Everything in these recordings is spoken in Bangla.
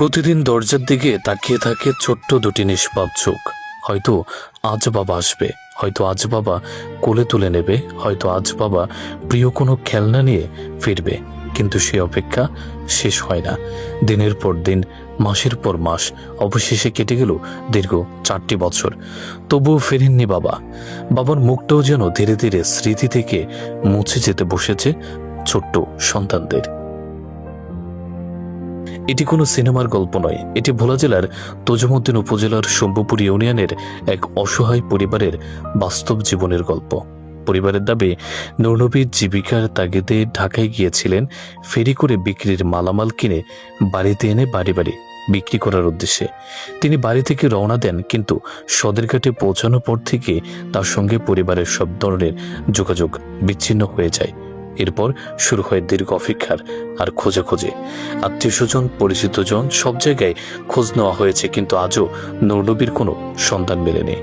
প্রতিদিন দরজার দিকে তাকিয়ে থাকে ছোট্ট দুটি নিষ্পাপ চোখ। হয়তো আজ বাবা আসবে, হয়তো আজ বাবা কোলে তুলে নেবে, হয়তো আজ বাবা প্রিয় কোনো খেলনা নিয়ে ফিরবে। কিন্তু সে অপেক্ষা শেষ হয় না। দিনের পর দিন, মাসের পর মাস, অবশেষে কেটে গেল দীর্ঘ 4টি বছর। তবুও ফেরেননি বাবা। বাবার মুখটাও যেন ধীরে ধীরে স্মৃতি থেকে মুছে যেতে বসেছে ছোট্ট সন্তানদের। এটি কোনো সিনেমার গল্প নয়, এটি ভোলা জেলার তজুমউদ্দিন উপজেলার শম্ভুপুর ইউনিয়নের এক অসহায় পরিবারের বাস্তব জীবনের গল্প। পরিবারের দাবি, নূরনবী জীবিকার তাগিদে ঢাকায় গিয়েছিলেন ফেরি করে বিক্রির মালামাল কিনে বাড়িতে এনে বাড়ি বাড়ি বিক্রি করার উদ্দেশ্যে। তিনি বাড়ি থেকে রওনা দেন, কিন্তু সদরঘাটে পৌঁছানোর পর থেকে তার সঙ্গে পরিবারের সব ধরনের যোগাযোগ বিচ্ছিন্ন হয়ে যায়। এরপর শুরু হয় দীর্ঘ অপেক্ষার আর খোঁজাখুঁজি। আত্মীয় স্বজন, পরিচিত জন, সব জায়গায় খোঁজ নেওয়া হয়েছে, কিন্তু আজও নূরনবীর কোনো সন্ধান মেলেনি।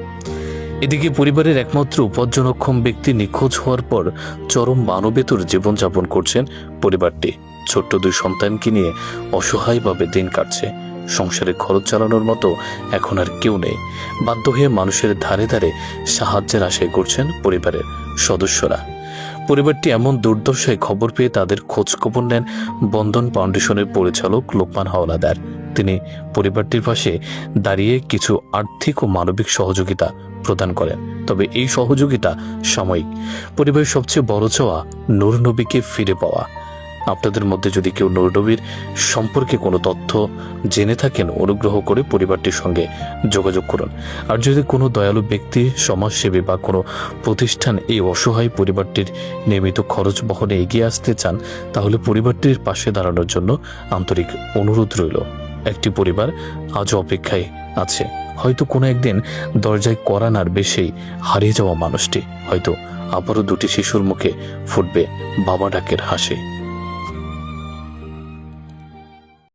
এদিকে পরিবারের একমাত্র উপার্জনক্ষম ব্যক্তি নিখোঁজ হওয়ার পর চরম মানবেতর জীবনযাপন করছেন পরিবারটি। ছোট্ট 2 সন্তানকে নিয়ে অসহায়ভাবে দিন কাটছে। সংসারে খরচ চালানোর মতো এখন আর কেউ নেই। বাধ্য হয়ে মানুষের ধারে ধারে সাহায্যের আশায় করছেন পরিবারের সদস্যরা। পরিবারটি এমন দুর্দশায় খবর পেয়ে তাদের খোঁজ খবর নেন বন্ধন ফাউন্ডেশনের পরিচালক লোকমান হাওলাদার। তিনি পরিবারটির পাশে দাঁড়িয়ে কিছু আর্থিক ও মানবিক সহযোগিতা প্রদান করেন। তবে এই সহযোগিতা সাময়িক। পরিবারের সবচেয়ে বড় চাওয়া নূরনবীকে ফিরে পাওয়া। আপনাদের মধ্যে যদি কেউ নূরনবীর সম্পর্কে কোনো তথ্য জেনে থাকেন, অনুগ্রহ করে পরিবারটির সঙ্গে যোগাযোগ করুন। আর যদি কোনো দয়ালু ব্যক্তি, সমাজসেবী বা কোনো প্রতিষ্ঠান এই অসহায় পরিবারটির নিয়মিত খরচ বহনে এগিয়ে আসতে চান, তাহলে পরিবারটির পাশে দাঁড়ানোর জন্য আন্তরিক অনুরোধ রইল। একটি পরিবার আজও অপেক্ষায় আছে। হয়তো কোনো একদিন দরজায় কড়া নাড়বে সেই হারিয়ে যাওয়া মানুষটি। হয়তো আবারও 2টি শিশুর মুখে ফুটবে বাবা ডাকের হাসি।